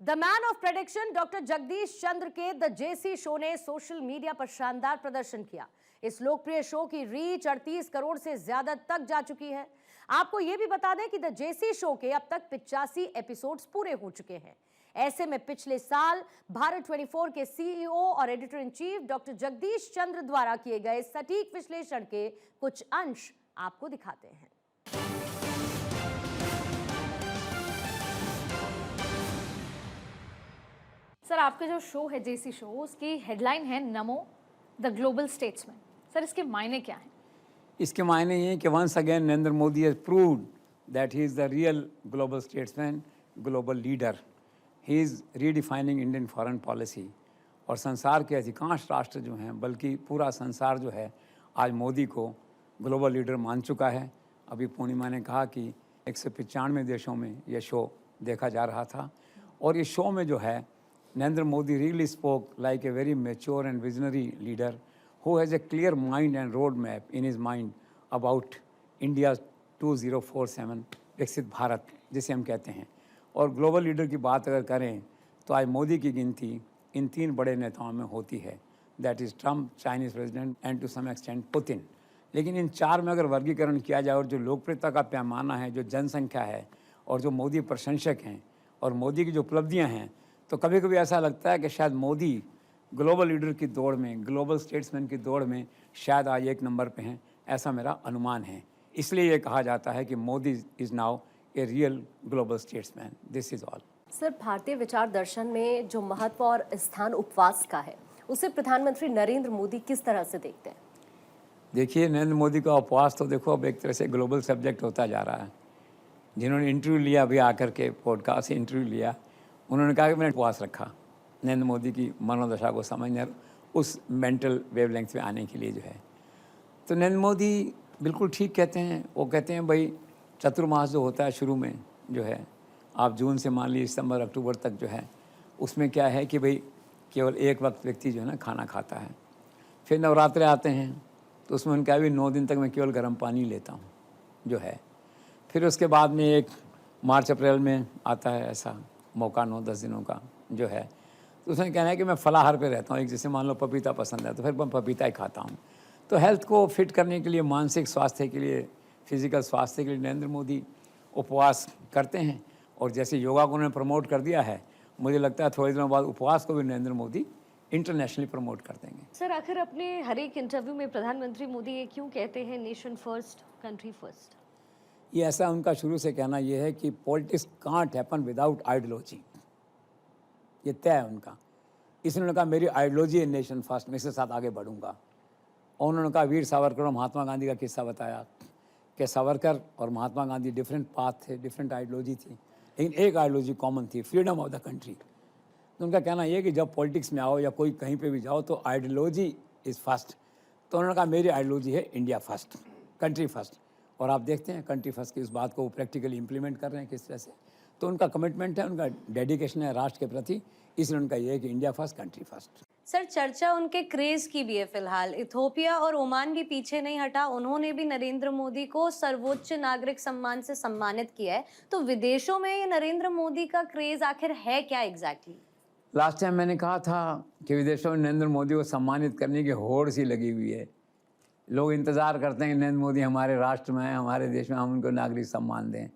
The man of prediction doctor Jagdish Chandra के the JC show ने social media पर शानदार प्रदर्शन किया। इस लोकप्रिय शो की रीच 38 करोड़ से ज्यादा तक जा चुकी है। आपको यह भी बता दें कि द जेसी शो के अब तक 85 एपिसोड्स पूरे हो चुके हैं। ऐसे में पिछले साल भारत 24 के सीईओ और editor in chief doctor Jagdish Chandra द्वारा किए गए सटीक विश्लेषण के कुछ अंश आपको दिखाते हैं। सर, आपका जो शो है जेसी शो, उसकी हेडलाइन है नमो द ग्लोबल स्टेट्समैन। सर, इसके मायने क्या हैं? इसके मायने ये हैं कि once again Narendra Modi has proved that he is the real global statesman, global leader. He is redefining Indian foreign policy. और संसार के अधिकांश राष्ट्र जो हैं, बल्कि पूरा संसार जो है, आज मोदी को ग्लोबल लीडर मान चुका है। अभी पूर्णिमा ने कहा कि 195 देशों में यह शो देखा जा रहा था। और इस शो में जो है, Narendra Modi really spoke like a very mature and visionary leader who has a clear mind and roadmap in his mind about India's 2047 विकसित भारत जिसे हम कहते हैं। और ग्लोबल लीडर की बात अगर करें तो आज मोदी की गिनती इन 3 बड़े नेताओं में होती है, that is Trump, Chinese president and to some extent Putin. लेकिन इन 4 में अगर वर्गीकरण किया जाए और जो लोकप्रियता का पैमाना है, जो जनसंख्या है और जो मोदी प्रशंसक हैं और मोदी की जो उपलब्धियाँ हैं, तो कभी कभी ऐसा लगता है कि शायद मोदी ग्लोबल लीडर की दौड़ में, ग्लोबल स्टेट्समैन की दौड़ में शायद आज 1 नंबर पे हैं, ऐसा मेरा अनुमान है। इसलिए ये कहा जाता है कि Modi is now a real global statesman. This is all. Sir, भारतीय विचार दर्शन में जो महत्व और स्थान उपवास का है, उसे प्रधानमंत्री नरेंद्र मोदी किस तरह से देखते हैं? देखिए, नरेंद्र मोदी का उपवास तो देखो अब एक तरह से ग्लोबल सब्जेक्ट होता जा रहा है। जिन्होंने इंटरव्यू लिया, अभी आकर के पॉडकास्ट से इंटरव्यू लिया, उन्होंने कहा कि मैंने उपवास रखा नरेंद्र मोदी की मनोदशा को समझने, उस मेंटल वेवलेंथ पे आने के लिए जो है। तो नरेंद्र मोदी बिल्कुल ठीक कहते हैं। वो कहते हैं भाई, चतुर्मास जो होता है शुरू में जो है, आप जून से मान लीजिए सितंबर अक्टूबर तक जो है, उसमें क्या है कि भाई केवल एक वक्त व्यक्ति जो है ना खाना खाता है। फिर नवरात्रे आते हैं तो उसमें उनका भी 9 दिन तक मैं केवल गर्म पानी लेता हूँ जो है। फिर उसके बाद में एक मार्च अप्रैल में आता है ऐसा मौका 9-10 दिनों का जो है, तो उसमें कहना है कि मैं फलाहार पे रहता हूँ। एक जैसे मान लो पपीता पसंद है तो फिर मैं पपीता ही खाता हूँ। तो हेल्थ को फिट करने के लिए, मानसिक स्वास्थ्य के लिए, फिजिकल स्वास्थ्य के लिए नरेंद्र मोदी उपवास करते हैं। और जैसे योगा को उन्होंने प्रमोट कर दिया है, मुझे लगता है थोड़े दिनों बाद उपवास को भी नरेंद्र मोदी इंटरनेशनली प्रमोट कर देंगे। सर, आखिर अपने हर एक इंटरव्यू में प्रधानमंत्री मोदी ये क्यों कहते हैं नेशन फर्स्ट, कंट्री फर्स्ट? ये ऐसा उनका शुरू से कहना ये है कि politics can't happen without ideology. ये तय है उनका। इसलिए उन्होंने कहा मेरी आइडियोलॉजी है नेशन फर्स्ट, मैं इसके साथ आगे बढ़ूंगा। और उन्होंने कहा वीर सावरकर और महात्मा गांधी का किस्सा बताया कि सावरकर और महात्मा गांधी डिफरेंट पाथ थे, डिफरेंट आइडियोलॉजी थी, लेकिन एक आइडियोलॉजी कॉमन थी, फ्रीडम ऑफ द कंट्री। तो उनका कहना यह कि जब पॉलिटिक्स में आओ या कोई कहीं पे भी जाओ तो आइडियोलॉजी इज़ फर्स्ट। तो उन्होंने कहा मेरी आइडियोलॉजी है इंडिया फर्स्ट, कंट्री फर्स्ट। और आप देखते हैं कंट्री फर्स्ट की इस बात को प्रैक्टिकली इम्प्लीमेंट कर रहे हैं किस तरह से। तो उनका कमिटमेंट है, उनका डेडिकेशन है राष्ट्र के प्रति, इसलिए उनका ये है कि India first, country first. Sir, चर्चा उनके क्रेज की भी है। फिलहाल इथोपिया और ओमान भी पीछे नहीं हटा, उन्होंने भी नरेंद्र मोदी को सर्वोच्च नागरिक सम्मान से सम्मानित किया है। तो विदेशों में ये नरेंद्र मोदी का क्रेज आखिर है क्या एग्जैक्टली? लास्ट टाइम मैंने कहा था कि विदेशों में नरेंद्र मोदी को सम्मानित करने की होड़ सी लगी हुई है। लोग इंतज़ार करते हैं कि नरेंद्र मोदी हमारे राष्ट्र में है, हमारे देश में, हम उनको नागरिक सम्मान दें।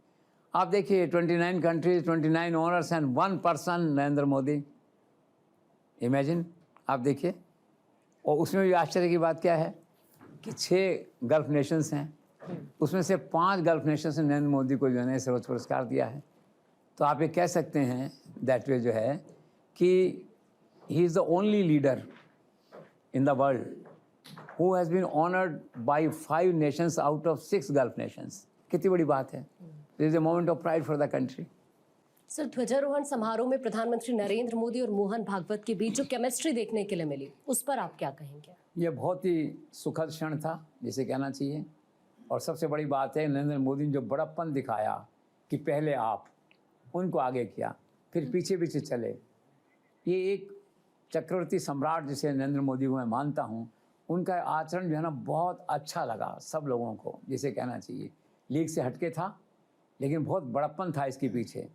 आप देखिए 29 countries, 29 honours and 1 person Narendra Modi. Imagine, आप देखिए। और उसमें भी आश्चर्य की बात क्या है कि 6 गल्फ नेशंस हैं, उसमें से 5 गल्फ नेशंस ने नरेंद्र मोदी को जो है सर्वोच्च पुरस्कार दिया है। तो आप ये कह सकते हैं दैट वे जो है कि ही is the only leader in the world who has been honored by 5 nations out of 6 Gulf nations। कितनी बड़ी बात है। This is a moment of pride for the country। Sir, ध्वजारोहण समारोह में प्रधानमंत्री नरेंद्र मोदी और मोहन भागवत के बीच जो केमिस्ट्री देखने के लिए मिली, उस पर आप क्या कहेंगे? यह बहुत ही सुखद क्षण था जिसे कहना चाहिए। और सबसे बड़ी बात है नरेंद्र मोदी ने जो बड़प्पन दिखाया कि पहले आप, उनको आगे किया, फिर पीछे पीछे चले। ये एक चक्रवर्ती सम्राट जिसे नरेंद्र मोदी को मैं मानता हूँ, उनका आचरण जो है ना बहुत अच्छा लगा सब लोगों को, जिसे कहना चाहिए। लीग से हटके था लेकिन बहुत बड़प्पन था इसके पीछे।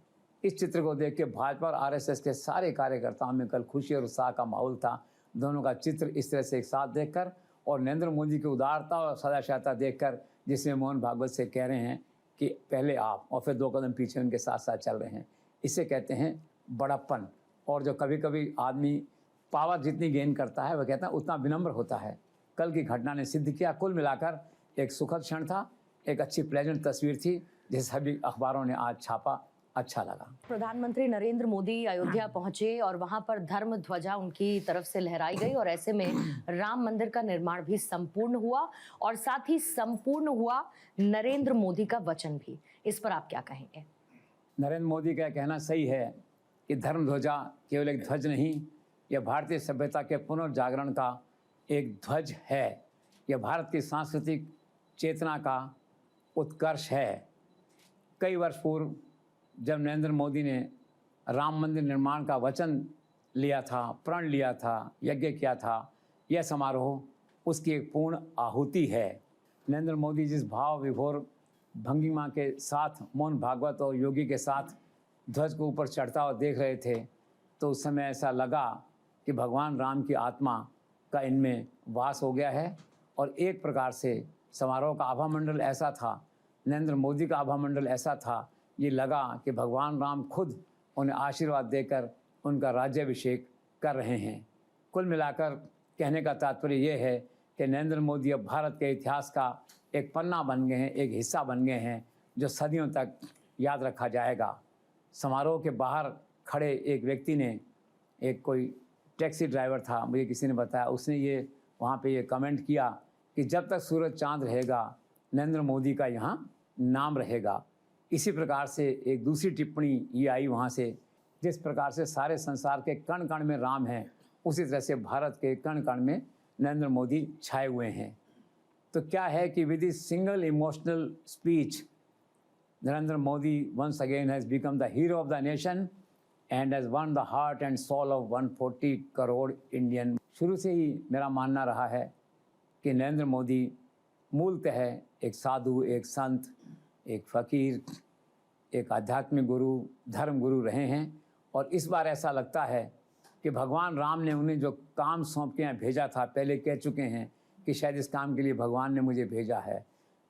इस चित्र को देख के भाजपा और आरएसएस के सारे कार्यकर्ताओं में कल खुशी और उत्साह का माहौल था। दोनों का चित्र इस तरह से एक साथ देखकर और नरेंद्र मोदी की उदारता और सदाचारता देखकर, जिसमें मोहन भागवत से कह रहे हैं कि पहले आप और फिर 2 कदम पीछे उनके साथ साथ चल रहे हैं, इसे कहते हैं बड़प्पन। और जो कभी कभी आदमी पावर जितनी गेन करता है वह कहता है उतना विनम्र होता है। कल की घटना ने सिद्ध किया। कुल मिलाकर एक सुखद क्षण था, एक अच्छी प्लेजेंट तस्वीर थी जिसे सभी अखबारों ने आज छापा। अच्छा लगा। प्रधानमंत्री नरेंद्र मोदी अयोध्या पहुंचे और वहां पर धर्म ध्वजा उनकी तरफ से लहराई गई और ऐसे में राम मंदिर का निर्माण भी संपूर्ण हुआ और साथ ही संपूर्ण हुआ नरेंद्र मोदी का वचन भी। इस पर आप क्या कहेंगे? नरेंद्र मोदी का कहना सही है कि धर्म ध्वजा केवल एक ध्वज नहीं, यह भारतीय सभ्यता के पुनर्जागरण का एक ध्वज है। यह भारत की सांस्कृतिक चेतना का उत्कर्ष है। कई वर्ष पूर्व जब नरेंद्र मोदी ने राम मंदिर निर्माण का वचन लिया था, प्रण लिया था, यज्ञ किया था, यह समारोह उसकी एक पूर्ण आहुति है। नरेंद्र मोदी जिस भाव विभोर भंगिमा के साथ मोहन भागवत और योगी के साथ ध्वज को ऊपर चढ़ता हुआ देख रहे थे, तो उस समय ऐसा लगा कि भगवान राम की आत्मा का इनमें वास हो गया है। और एक प्रकार से समारोह का आभा मंडल ऐसा था, नरेंद्र मोदी का आभा मंडल ऐसा था, ये लगा कि भगवान राम खुद उन्हें आशीर्वाद देकर उनका राज्याभिषेक कर रहे हैं। कुल मिलाकर कहने का तात्पर्य ये है कि नरेंद्र मोदी अब भारत के इतिहास का एक पन्ना बन गए हैं, एक हिस्सा बन गए हैं जो सदियों तक याद रखा जाएगा। समारोह के बाहर खड़े एक व्यक्ति ने, एक कोई टैक्सी ड्राइवर था, मुझे किसी ने बताया, उसने ये वहाँ पे ये कमेंट किया कि जब तक सूरज चांद रहेगा नरेंद्र मोदी का यहाँ नाम रहेगा। इसी प्रकार से एक दूसरी टिप्पणी ये आई वहाँ से, जिस प्रकार से सारे संसार के कण कण में राम है, उसी तरह से भारत के कण कण में नरेंद्र मोदी छाए हुए हैं। तो क्या है कि with this single emotional speech Narendra Modi once again has become the hero of the nation and has won the heart and soul of 140 crore Indian. शुरू से ही मेरा मानना रहा है कि नरेंद्र मोदी मूलतः एक साधु, एक संत, एक फ़कीर, एक आध्यात्मिक गुरु, धर्म गुरु रहे हैं। और इस बार ऐसा लगता है कि भगवान राम ने उन्हें जो काम सौंप के यहाँ भेजा था, पहले कह चुके हैं कि शायद इस काम के लिए भगवान ने मुझे भेजा है,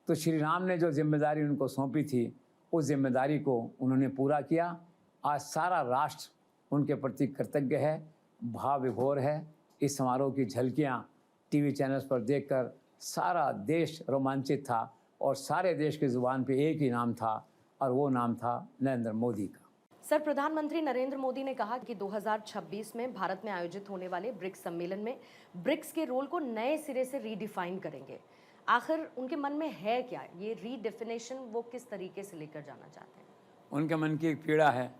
तो श्री राम ने जो जिम्मेदारी उनको सौंपी थी उस जिम्मेदारी को उन्होंने पूरा किया। आज सारा राष्ट्र उनके प्रति कृतज्ञ है, भाव विभोर है। इस समारोह की झलकियाँ टीवी चैनल्स पर देखकर सारा देश रोमांचित था और सारे देश की ज़ुबान पे एक ही नाम था और वो नाम था नरेंद्र मोदी का। सर, प्रधानमंत्री नरेंद्र मोदी ने कहा कि 2026 में भारत में आयोजित होने वाले ब्रिक्स सम्मेलन में ब्रिक्स के रोल को नए सिरे से रीडिफाइन करेंगे। आखिर उनके मन में है क्या? ये रीडेफिनेशन वो किस तरीके से लेकर जाना चाहते हैं? उनके मन की एक पीड़ा है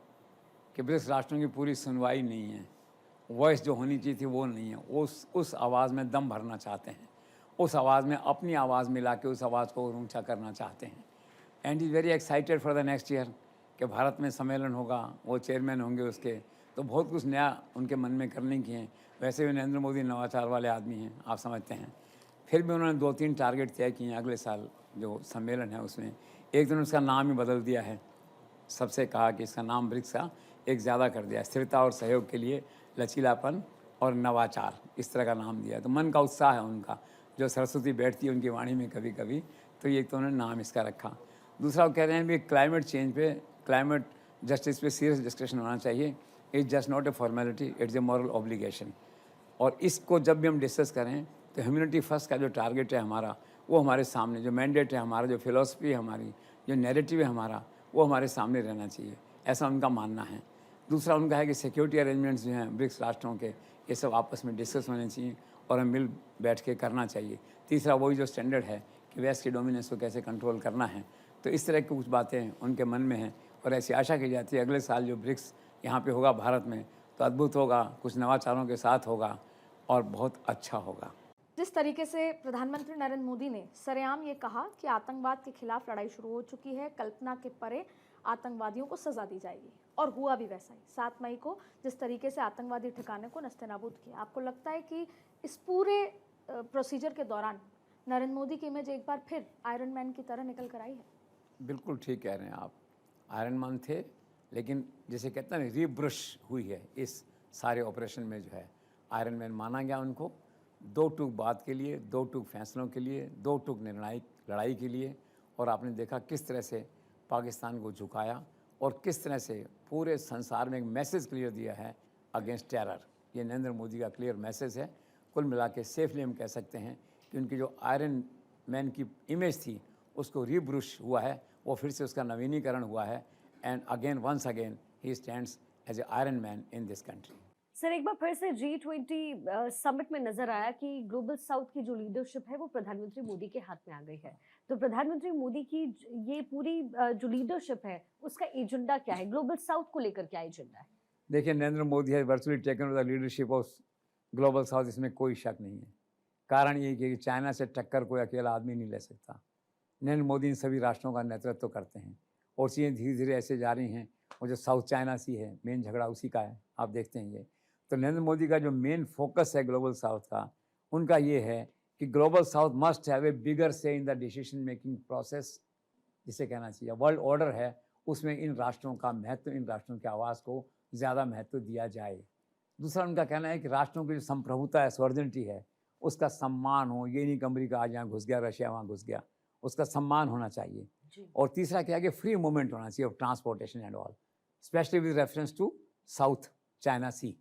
कि ब्रिक्स राष्ट्रों की पूरी सुनवाई नहीं है, वॉइस जो होनी चाहिए थी वो नहीं है। उस आवाज़ में दम भरना चाहते हैं, उस आवाज़ में अपनी आवाज़ मिला के उस आवाज़ को ऊंचा करना चाहते हैं। And is very excited for the next year कि भारत में सम्मेलन होगा, वो चेयरमैन होंगे उसके, तो बहुत कुछ नया उनके मन में करने की है। वैसे भी नरेंद्र मोदी नवाचार वाले आदमी हैं, आप समझते हैं। फिर भी उन्होंने 2-3 टारगेट तय किए हैं अगले साल जो सम्मेलन है उसमें। एक दिन उसका नाम ही बदल दिया है, सबसे कहा कि इसका नाम ब्रिक्स का एक ज़्यादा कर दिया, स्थिरता और सहयोग के लिए लचीलापन और नवाचार, इस तरह का नाम दिया है। तो मन का उत्साह है उनका, जो सरस्वती बैठती है उनकी वाणी में कभी कभी, तो ये तो उन्होंने नाम इसका रखा। दूसरा वो कह रहे हैं भी क्लाइमेट चेंज पे, क्लाइमेट जस्टिस पे सीरियस डिस्कशन होना चाहिए। It's just not a formality, it's a moral obligation. और इसको जब भी हम डिस्कस करें तो ह्यूमैनिटी फर्स्ट का जो टारगेट है हमारा, वो हमारे सामने, जो मैंडेट है हमारा, जो फिलॉसफी है हमारी, जो नैरेटिव है हमारा, वो हमारे सामने रहना चाहिए, ऐसा उनका मानना है। दूसरा उनका है कि सिक्योरिटी अरेंजमेंट्स जो हैं ब्रिक्स राष्ट्रों के, ये सब आपस में डिस्कस होने चाहिए और हम मिल बैठ के करना चाहिए। तीसरा वही जो स्टैंडर्ड है कि वेस्ट की डोमिनेंस को कैसे कंट्रोल करना है। तो इस तरह की कुछ बातें उनके मन में हैं और ऐसी आशा की जाती है अगले साल जो ब्रिक्स यहाँ पे होगा भारत में, तो अद्भुत होगा, कुछ नवाचारों के साथ होगा और बहुत अच्छा होगा। जिस तरीके से प्रधानमंत्री नरेंद्र मोदी ने सरेआम ये कहा कि आतंकवाद के खिलाफ लड़ाई शुरू हो चुकी है, कल्पना के परे आतंकवादियों को सजा दी जाएगी, और हुआ भी वैसा ही। 7 मई को जिस तरीके से आतंकवादी ठिकाने को नस्तेनाबूद किया, आपको लगता है कि इस पूरे प्रोसीजर के दौरान नरेंद्र मोदी की इमेज एक बार फिर आयरन मैन की तरह निकल कर आई है? बिल्कुल ठीक कह रहे हैं आप, आयरन मैन थे लेकिन जैसे कहते हैं ना रीब्रश हुई है इस सारे ऑपरेशन में जो है। आयरन मैन माना गया उनको, दो टूक बात के लिए, दो टूक फैसलों के लिए, दो टूक निर्णायक लड़ाई के लिए। और आपने देखा किस तरह से पाकिस्तान को झुकाया और किस तरह से पूरे संसार में एक मैसेज क्लियर दिया है अगेंस्ट टेरर। ये नरेंद्र मोदी का क्लियर मैसेज है। कुल मिला के सेफली हम कह सकते हैं कि उनकी जो आयरन मैन की इमेज थी उसको रीब्रुश हुआ है, वो फिर से उसका नवीनीकरण हुआ है। And again once again he stands as a iron man in this country. Sir, एक बार फिर से G20 समिट में नजर आया कि ग्लोबल साउथ की जो लीडरशिप है वो प्रधानमंत्री मोदी के हाथ में आ गई है। तो प्रधानमंत्री मोदी की ये पूरी जो लीडरशिप है उसका एजेंडा क्या है, ग्लोबल साउथ को लेकर क्या एजेंडा है? देखिए, Narendra Modi has virtually taken the leadership of global south, इसमें कोई शक नहीं है। कारण ये कि चाइना से टक्कर कोई अकेला आदमी नहीं ले सकता। नरेंद्र मोदी इन सभी राष्ट्रों का नेतृत्व करते हैं और चीज़ें धीरे धीरे ऐसे जा रही हैं। और जो साउथ चाइना सी है, मेन झगड़ा उसी का है, आप देखते हैं ये। तो नरेंद्र मोदी का जो मेन फोकस है ग्लोबल साउथ का, उनका ये है कि Global South must have a bigger say in the decision making process, जिसे कहना चाहिए वर्ल्ड ऑर्डर है, उसमें इन राष्ट्रों का महत्व, इन राष्ट्रों की आवाज़ को ज़्यादा महत्व दिया जाए। दूसरा उनका कहना है कि राष्ट्रों की जो संप्रभुता है, सॉवरेनिटी है, उसका सम्मान हो। ये नहीं कि अमेरिका आज यहाँ घुस गया, रशिया वहाँ घुस गया, उसका सम्मान होना चाहिए। और तीसरा क्या है कि फ्री मूवमेंट होना चाहिए of transportation and all, specially with reference to South China Sea.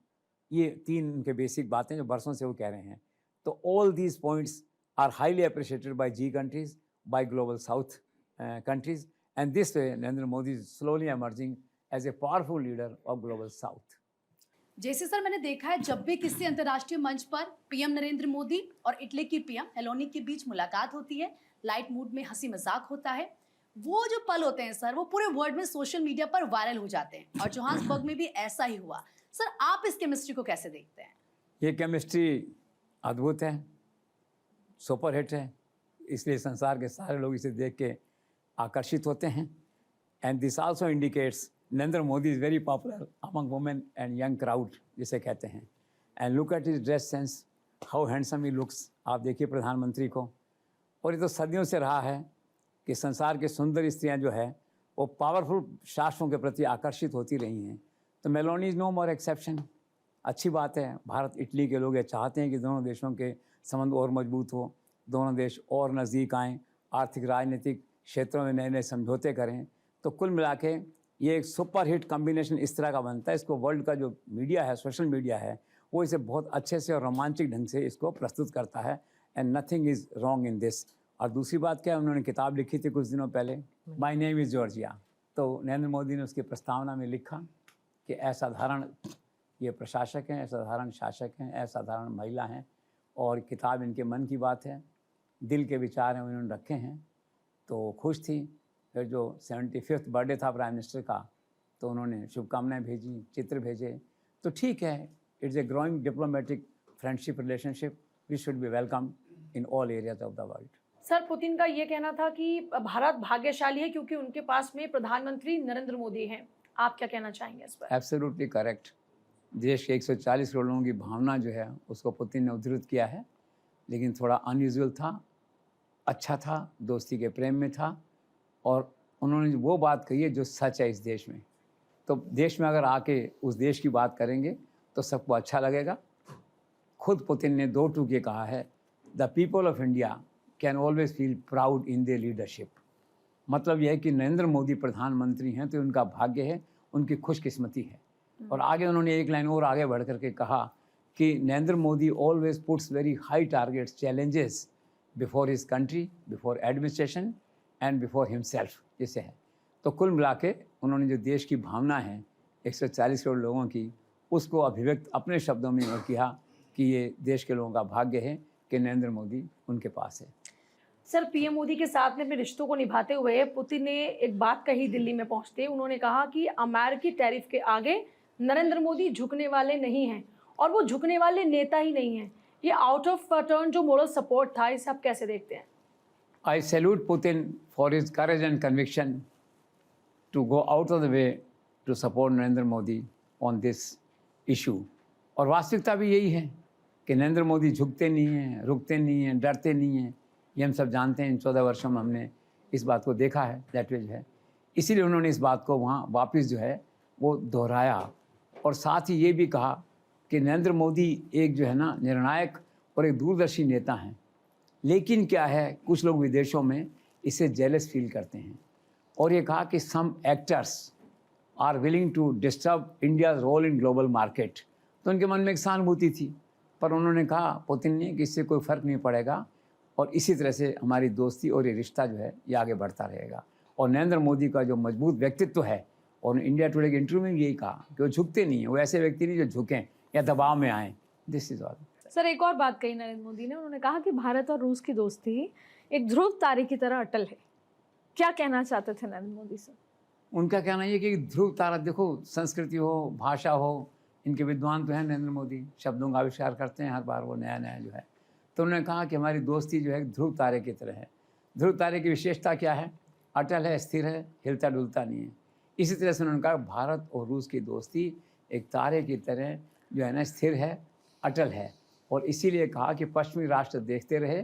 ये तीन उनके बेसिक बातें जो बरसों से वो कह रहे हैं। तो all these points are highly appreciated by G countries, by global south countries, and this way Narendra Modi is slowly emerging as a powerful leader of global south. जैसे सर मैंने देखा है, जब भी किसी अंतर्राष्ट्रीय मंच पर पीएम नरेंद्र मोदी और इटली की पीएम मेलोनी के बीच मुलाकात होती है, लाइट मूड में हंसी मजाक होता है, वो जो पल होते हैं सर, वो पूरे वर्ल्ड में सोशल मीडिया पर वायरल हो जाते हैं। और जोहान्सबर्ग में भी ऐसा ही हुआ। सर, आप इस केमिस्ट्री को कैसे देखते हैं? ये केमिस्ट्री अद्भुत है, सुपर हिट है, इसलिए संसार के सारे लोग इसे देख के आकर्षित होते हैं। And this also indicates Narendra Modi is very popular among women and young crowd, जिसे कहते हैं। And look at his dress sense, how handsome he looks. आप देखिए प्रधानमंत्री को। और ये तो सदियों से रहा है कि संसार के सुंदर स्त्रियां जो है वो पावरफुल शासकों के प्रति आकर्षित होती रही हैं। तो Meloni is no more exception. अच्छी बात है, भारत इटली के लोग ये चाहते हैं कि दोनों देशों के संबंध और मजबूत हो, दोनों देश और नज़दीक आएँ, आर्थिक राजनीतिक क्षेत्रों में नए नए समझौते करें। तो कुल मिला के ये एक सुपर हिट कॉम्बिनेशन इस तरह का बनता है। इसको वर्ल्ड का जो मीडिया है, सोशल मीडिया है, वो इसे बहुत अच्छे से और रोमांचक ढंग से इसको प्रस्तुत करता है। And nothing is wrong in this. और दूसरी बात क्या है, उन्होंने किताब लिखी थी कुछ दिनों पहले, माय नेम इज़ जॉर्जिया। तो नरेंद्र मोदी ने उसकी प्रस्तावना में लिखा कि असाधारण ये प्रशासक हैं, असाधारण शासक हैं, असाधारण महिला हैं, और किताब इनके मन की बात है, दिल के विचार हैं, उन्होंने रखे हैं। तो खुश थी। फिर जो 75th बर्थडे था प्राइम मिनिस्टर का, तो उन्होंने शुभकामनाएं भेजी, चित्र भेजे। तो ठीक है, it's a growing diplomatic friendship relationship which should be welcome in all areas of the world. Sir, Putin का ये कहना था कि भारत भाग्यशाली है क्योंकि उनके पास में प्रधानमंत्री नरेंद्र मोदी हैं। आप क्या कहना चाहेंगे इस पर? Absolutely correct. देश के 140 करोड़ लोगों की भावना जो है उसको पुतिन ने उद्धृत किया है, लेकिन थोड़ा अनयूजुअल था, अच्छा था, दोस्ती के प्रेम में था। और उन्होंने वो बात कही है जो सच है इस देश में। तो देश में अगर आके उस देश की बात करेंगे तो सबको अच्छा लगेगा। खुद पुतिन ने दो टूक ये कहा है, the people of India can always feel proud in their leadership. मतलब यह है कि नरेंद्र मोदी प्रधानमंत्री हैं तो उनका भाग्य है, उनकी खुशकिस्मती है। और आगे उन्होंने एक लाइन और आगे बढ़ करके कहा कि Narendra Modi always puts very high targets, challenges before his country, before administration and before himself, जिसे है। तो कुल मिला के उन्होंने जो देश की भावना है 140 करोड़ लोगों की, उसको अभिव्यक्त अपने शब्दों में और किया कि ये देश के लोगों का भाग्य है कि नरेंद्र मोदी उनके पास है। सर, पीएम मोदी के साथ में अपने रिश्तों को निभाते हुए पुतिन ने एक बात कही दिल्ली में पहुंचते। उन्होंने कहा कि अमेरिकी टैरिफ के आगे नरेंद्र मोदी झुकने वाले नहीं हैं, और वो झुकने वाले नेता ही नहीं हैं। ये आउट ऑफ टर्न जो मोरल सपोर्ट था, इसे आप कैसे देखते हैं? I salute Putin for his courage and conviction to go out of the way to support Narendra Modi on this issue. और वास्तविकता भी यही है कि नरेंद्र मोदी झुकते नहीं हैं, रुकते नहीं हैं, डरते नहीं हैं। ये हम सब जानते हैं, इन 14 वर्षों में हमने इस बात को देखा है, दैट वे जो है। इसीलिए उन्होंने इस बात को वहाँ वापस जो है वो दोहराया और साथ ही ये भी कहा कि नरेंद्र मोदी एक जो है ना निर्णायक और एक दूरदर्शी नेता हैं, लेकिन क्या है कुछ लोग विदेशों में इससे जेलस फील करते हैं। और ये कहा कि some actors are willing to disturb India role in global market. तो उनके मन में एक सहानुभूति थी, पर उन्होंने कहा पुतिन ने कि इससे कोई फ़र्क नहीं पड़ेगा और इसी तरह से हमारी दोस्ती और ये रिश्ता जो है ये आगे बढ़ता रहेगा। और नरेंद्र मोदी का जो मजबूत व्यक्तित्व है, और इंडिया टुडे के इंटरव्यू में भी यही कहा कि वो झुकते नहीं हैं, वो ऐसे व्यक्ति नहीं जो झुकें या दबाव में आएँ। This is all. सर, एक और बात कही नरेंद्र मोदी ने, उन्होंने कहा कि भारत और रूस की दोस्ती एक ध्रुव तारे की तरह अटल है। क्या कहना चाहते थे नरेंद्र मोदी सर? उनका कहना ये कि ध्रुव तारा, देखो संस्कृति हो, भाषा हो, इनके विद्वान तो हैं नरेंद्र मोदी, शब्दों का आविष्कार करते हैं हर बार वो नया नया जो है। तो उन्होंने कहा कि हमारी दोस्ती जो है ध्रुव तारे की तरह है। ध्रुव तारे की विशेषता क्या है? अटल है, स्थिर है, हिलता डुलता नहीं है। इसी तरह से उन्होंने कहा भारत और रूस की दोस्ती एक तारे की तरह जो है ना स्थिर है, अटल है। और इसीलिए कहा कि पश्चिमी राष्ट्र देखते रहे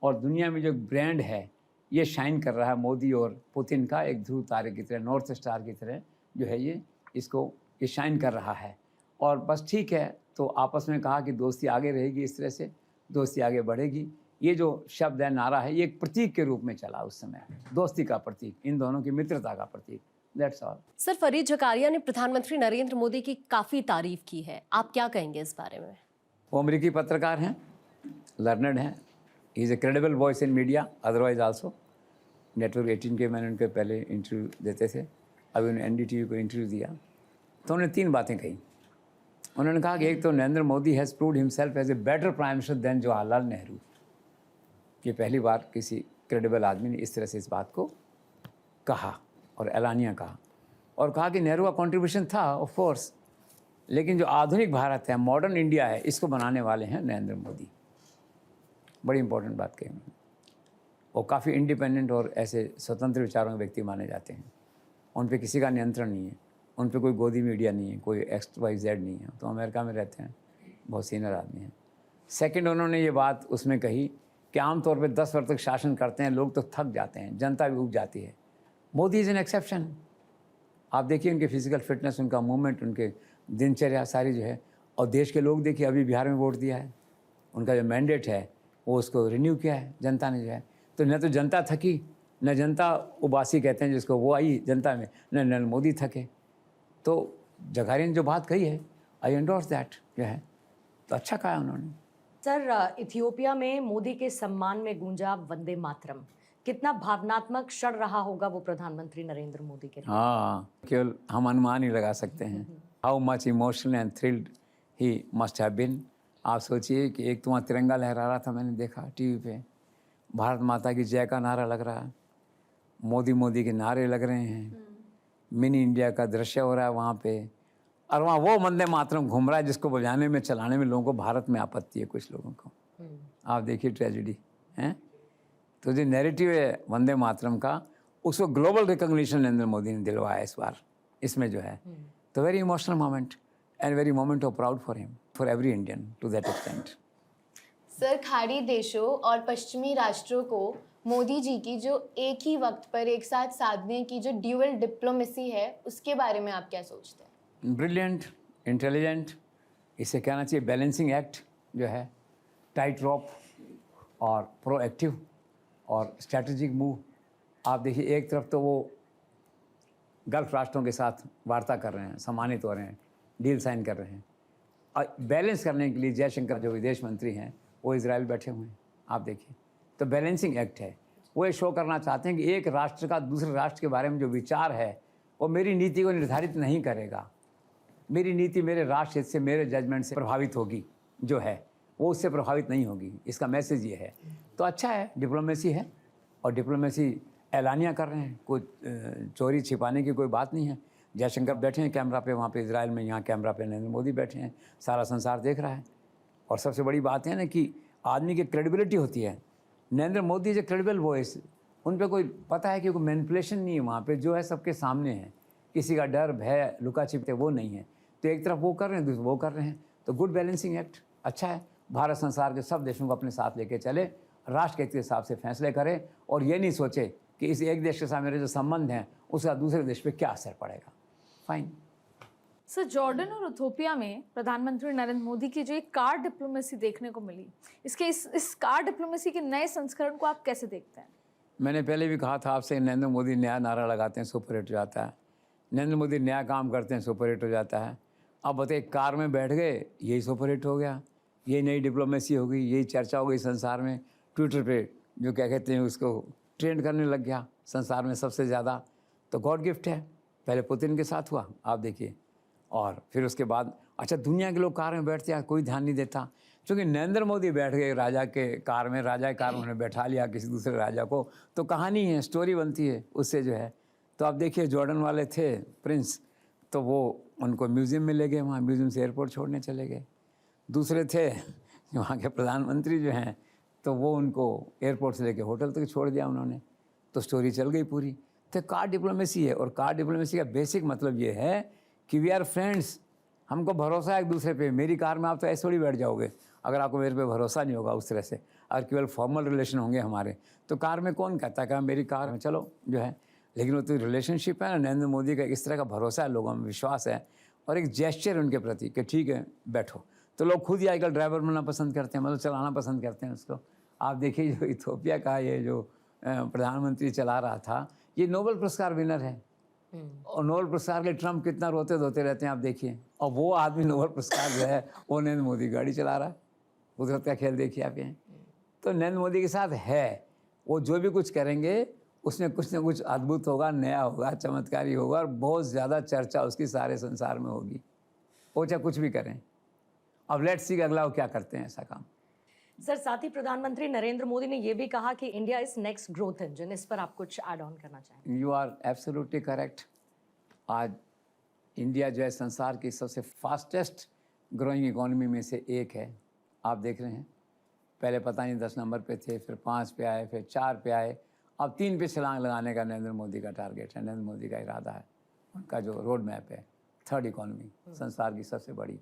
और दुनिया में जो ब्रांड है ये शाइन कर रहा है मोदी और पुतिन का, एक ध्रुव तारे की तरह, नॉर्थ स्टार की तरह जो है ये शाइन कर रहा है। और बस ठीक है, तो आपस में कहा कि दोस्ती आगे रहेगी, इस तरह से दोस्ती आगे बढ़ेगी। ये जो शब्द है, नारा है, ये एक प्रतीक के रूप में चला उस समय, दोस्ती का प्रतीक, इन दोनों की मित्रता का प्रतीक। That's all. Sir, Fareed Zakaria ने प्रधानमंत्री नरेंद्र मोदी की काफ़ी तारीफ की है, आप क्या कहेंगे इस बारे में? वो अमेरिकी पत्रकार हैं, लर्नड हैं, he is a credible voice in media otherwise also. Network 18 के मैंने उनके पहले इंटरव्यू देते थे, अभी उन्होंने NDTV को इंटरव्यू दिया, तो उन्होंने 3 बातें कही। उन्होंने कहा कि एक तो Narendra Modi has proved himself as a better prime minister than Jawaharlal Nehru. ये पहली बार किसी क्रेडिबल आदमी ने इस तरह से इस बात को कहा और ऐलानिया कहा। और कहा कि नेहरू का कंट्रीब्यूशन था ऑफ कोर्स, लेकिन जो आधुनिक भारत है, मॉडर्न इंडिया है, इसको बनाने वाले हैं नरेंद्र मोदी। बड़ी इंपॉर्टेंट बात कही उन्होंने। वो काफ़ी इंडिपेंडेंट और ऐसे स्वतंत्र विचारों के व्यक्ति माने जाते हैं। उन पे किसी का नियंत्रण नहीं है, उन पे कोई गोदी मीडिया नहीं है, कोई XYZ नहीं है। तो अमेरिका में रहते हैं, बहुत सीनियर आदमी हैं। सेकंड, उन्होंने ये बात उसमें कही कि आमतौर पे 10 वर्ष तक शासन करते हैं लोग तो थक जाते हैं, जनता भी उब जाती है। Modi is an exception. आप देखिए उनकी फिजिकल फिटनेस, उनका मूवमेंट, उनके दिनचर्या सारी जो है। और देश के लोग देखिए, अभी बिहार में वोट दिया है, उनका जो मैंडेट है वो उसको रिन्यू किया है जनता ने जो है। तो न तो जनता थकी, न जनता उबासी कहते हैं जिसको, वो आई जनता में, न नरेंद्र मोदी थके। तो जकारिया ने जो बात कही है, आई एंडोर्स दैट जो है, तो अच्छा कहा उन्होंने। सर, इथियोपिया में मोदी के सम्मान में गूंजा वंदे मातरम, कितना भावनात्मक क्षण रहा होगा वो प्रधानमंत्री नरेंद्र मोदी के लिए? हाँ, केवल हम अनुमान ही लगा सकते हैं how much emotional and thrilled he must have been. आप सोचिए कि एक तो वहाँ तिरंगा लहरा रहा था, मैंने देखा टीवी पे, भारत माता की जय का नारा लग रहा है, मोदी मोदी के नारे लग रहे हैं, मिनी इंडिया का दृश्य हो रहा है वहाँ पे, और वहाँ वो वंदे मातरम घूम रहा है जिसको बजाने में, चलाने में लोगों को भारत में आपत्ति है, कुछ लोगों को। आप देखिए ट्रेजिडी है। तो जो नैरेटिव है वंदे मातरम का, उसको ग्लोबल रिकॉग्निशन नरेंद्र मोदी ने दिलवाया इस बार, इसमें जो है। तो very emotional moment and very moment of proud for him, for every Indian to that extent. Sir, खाड़ी देशों और पश्चिमी राष्ट्रों को मोदी जी की जो एक ही वक्त पर एक साथ साधने की जो ड्यूअल डिप्लोमेसी है, उसके बारे में आप क्या सोचते हैं? ब्रिलियंट, इंटेलिजेंट, इसे कहना चाहिए बैलेंसिंग एक्ट जो है, टाइट रॉप और प्रोएक्टिव और स्ट्रैटेजिक मूव। आप देखिए, एक तरफ तो वो गल्फ राष्ट्रों के साथ वार्ता कर रहे हैं, सम्मानित हो रहे हैं, डील साइन कर रहे हैं, और बैलेंस करने के लिए जयशंकर जो विदेश मंत्री हैं वो इजराइल बैठे हुए हैं। आप देखिए, तो बैलेंसिंग एक्ट है। वो ये शो करना चाहते हैं कि एक राष्ट्र का दूसरे राष्ट्र के बारे में जो विचार है वो मेरी नीति को निर्धारित नहीं करेगा, मेरी नीति मेरे राष्ट्र हित से, मेरे जजमेंट से प्रभावित होगी, जो है वो उससे प्रभावित नहीं होगी। इसका मैसेज ये है। तो अच्छा है, डिप्लोमेसी है, और डिप्लोमेसी ऐलानिया कर रहे हैं, कोई चोरी छिपाने की कोई बात नहीं है। जयशंकर बैठे हैं कैमरा पे वहाँ पे इजराइल में, यहाँ कैमरा पे नरेंद्र मोदी बैठे हैं, सारा संसार देख रहा है। और सबसे बड़ी बात है ना कि आदमी की क्रेडिबिलिटी होती है। Narendra Modi is a credible voice, उन पे कोई पता है कि कोई मैनिपुलेशन नहीं है वहाँ पे, जो है सबके सामने है, किसी का डर भय लुका छिपते वो नहीं है। तो एक तरफ वो कर रहे हैं, दूसरे वो कर रहे हैं, तो गुड बैलेंसिंग एक्ट अच्छा है। भारत संसार के सब देशों को अपने साथ लेके चले, राष्ट्र के हिसाब से फैसले करे, और ये नहीं सोचे कि इस एक देश के साथ मेरे जो संबंध हैं उसका दूसरे देश पे क्या असर पड़ेगा। फाइन। सर, जॉर्डन और इथोपिया में प्रधानमंत्री नरेंद्र मोदी की जो एक कार डिप्लोमेसी देखने को मिली, इस कार डिप्लोमेसी के नए संस्करण को आप कैसे देखते हैं? मैंने पहले भी कहा था आपसे, नरेंद्र मोदी नया नारा लगाते हैं सुपर हिट हो जाता है, नरेंद्र मोदी नया काम करते हैं सुपर हिट हो जाता है। अब बताइए, कार में बैठ गए, यही सुपर हिट हो गया, यही नई डिप्लोमेसी हो गई, यही चर्चा हो गई संसार में। ट्विटर पे जो क्या कहते हैं उसको ट्रेंड करने लग गया संसार में सबसे ज़्यादा। तो गॉड गिफ्ट है। पहले पुतिन के साथ हुआ, आप देखिए, और फिर उसके बाद अच्छा दुनिया के लोग कार में बैठते हैं, कोई ध्यान नहीं देता, क्योंकि नरेंद्र मोदी बैठ गए राजा के कार में, राजा के कार में उन्हें बैठा लिया किसी दूसरे राजा को, तो कहानी है, स्टोरी बनती है उससे जो है। तो आप देखिए, जॉर्डन वाले थे प्रिंस, तो वो उनको म्यूज़ियम में ले गए, वहाँ म्यूज़ियम से एयरपोर्ट छोड़ने चले गए। दूसरे थे वहाँ के प्रधानमंत्री जो हैं, तो वो उनको एयरपोर्ट से लेके होटल तक छोड़ दिया उन्होंने, तो स्टोरी चल गई पूरी। तो कार डिप्लोमेसी है, और कार डिप्लोमेसी का बेसिक मतलब ये है कि वी आर फ्रेंड्स, हमको भरोसा है एक दूसरे पे। मेरी कार में आप तो ऐसे थोड़ी बैठ जाओगे अगर आपको मेरे पे भरोसा नहीं होगा उस तरह से, अगर केवल फॉर्मल रिलेशन होंगे हमारे, तो कार में कौन कहता है कि मेरी कार में चलो जो है। लेकिन वो तो रिलेशनशिप है ना, नरेंद्र मोदी का इस तरह का भरोसा है, लोगों में विश्वास है, और एक जेस्चर उनके प्रति कि ठीक है बैठो। तो लोग खुद ही आजकल ड्राइवर बनना पसंद करते हैं, मतलब चलाना पसंद करते हैं उसको। आप देखिए, जो इथोपिया का ये जो प्रधानमंत्री चला रहा था, ये नोबेल पुरस्कार विनर है, और नोबेल पुरस्कार के ट्रम्प कितना रोते धोते रहते हैं आप देखिए, और वो आदमी नोबेल पुरस्कार जो है वो नरेंद्र मोदी गाड़ी चला रहा है। कुदरत का खेल देखिए आप यहाँ। तो नरेंद्र मोदी के साथ है, वो जो भी कुछ करेंगे उसमें कुछ ना कुछ अद्भुत होगा, नया होगा, चमत्कारी होगा, और बहुत ज़्यादा चर्चा उसकी सारे संसार में होगी, वो चाहे कुछ भी करें। अब लेट्स सी अगला वो क्या करते हैं ऐसा काम। सर, साथ ही प्रधानमंत्री नरेंद्र मोदी ने यह भी कहा कि India is next growth engine. इस पर आप कुछ ऐड ऑन करना चाहेंगे? You are absolutely correct. आज इंडिया जो है संसार की सबसे फास्टेस्ट ग्रोइंग इकोनॉमी में से एक है। आप देख रहे हैं, पहले पता नहीं 10 नंबर पे थे, फिर 5 पे आए, फिर 4 पे आए, अब 3 पे छलांग लगाने का नरेंद्र मोदी का टारगेट है, नरेंद्र मोदी का इरादा है, उनका जो रोड मैप है। थर्ड इकोनॉमी संसार की सबसे बड़ी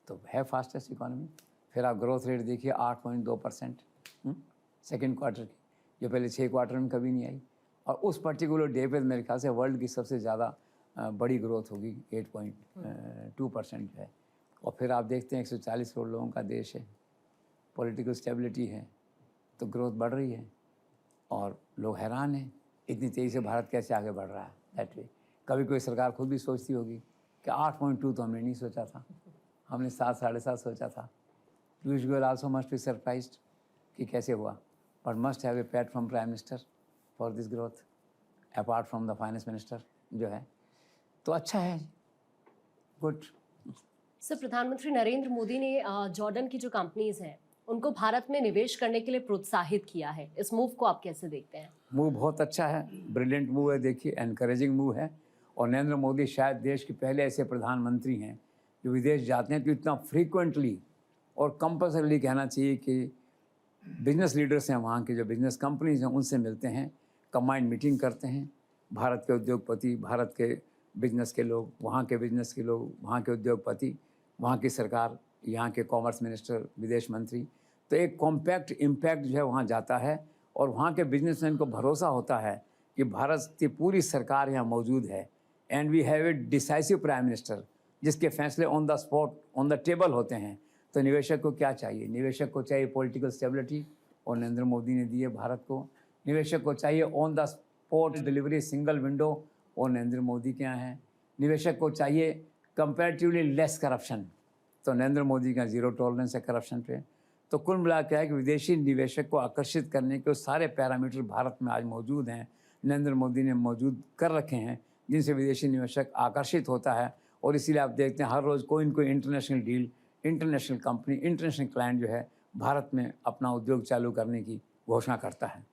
तो है, फास्टेस्ट इकोनॉमी। फिर आप ग्रोथ रेट देखिए 8.2% सेकेंड क्वार्टर की, जो पहले 6 क्वार्टर में कभी नहीं आई, और उस पर्टिकुलर डे पे मेरे ख्याल से वर्ल्ड की सबसे ज़्यादा बड़ी ग्रोथ होगी 8.2% जो है। और फिर आप देखते हैं 140 करोड़ लोगों का देश है, पॉलिटिकल स्टेबिलिटी है, तो ग्रोथ बढ़ रही है, और लोग हैरान हैं इतनी तेज़ी से भारत कैसे आगे बढ़ रहा है दैट वे। कभी कोई सरकार खुद भी सोचती होगी कि 8.2 तो हमने नहीं सोचा था, हमने 7 साढ़े 7 सोचा था। Piyush Goyal also must be surprised कि कैसे हुआ, but must have A PAT from prime minister for this growth, apart from the finance minister जो है। तो अच्छा है, गुड। सर, प्रधानमंत्री नरेंद्र मोदी ने जॉर्डन की जो कंपनीज हैं उनको भारत में निवेश करने के लिए प्रोत्साहित किया है। इस मूव को आप कैसे देखते हैं? मूव बहुत अच्छा है, ब्रिलियंट मूव है, देखिए एनकरेजिंग मूव है। और नरेंद्र मोदी शायद देश के पहले ऐसे प्रधानमंत्री हैं जो विदेश जाते हैं तो इतना फ्रीक्वेंटली और कंपल्सरीली कहना चाहिए कि बिजनेस लीडर्स हैं वहाँ के, जो बिजनेस कंपनीज हैं उनसे मिलते हैं, कंबाइंड मीटिंग करते हैं। भारत के उद्योगपति, भारत के बिजनेस के लोग, वहाँ के बिजनेस के लोग, वहाँ के उद्योगपति, वहाँ की सरकार, यहाँ के कॉमर्स मिनिस्टर, विदेश मंत्री, तो एक कॉम्पैक्ट इम्पैक्ट जो है वहाँ जाता है, और वहाँ के बिजनेसमैन को भरोसा होता है कि भारत की पूरी सरकार यहाँ मौजूद है, and we have a decisive prime minister जिसके फैसले on the spot, on the table होते हैं। तो निवेशक को क्या चाहिए? निवेशक को चाहिए पॉलिटिकल स्टेबिलिटी, और नरेंद्र मोदी ने दी है भारत को। निवेशक को चाहिए on the spot delivery, single window, और नरेंद्र मोदी के यहाँ है। निवेशक को चाहिए कंपैरेटिवली लेस करप्शन, तो नरेंद्र मोदी का जीरो टॉलरेंस है करप्शन पे। तो कुल मिला क्या है कि विदेशी निवेशक को आकर्षित करने के सारे पैरामीटर भारत में आज मौजूद हैं, नरेंद्र मोदी ने मौजूद कर रखे हैं, जिनसे विदेशी निवेशक आकर्षित होता है। और इसीलिए आप देखते हैं हर रोज़ कोई न कोई international deal, international company, international client जो है भारत में अपना उद्योग चालू करने की घोषणा करता है।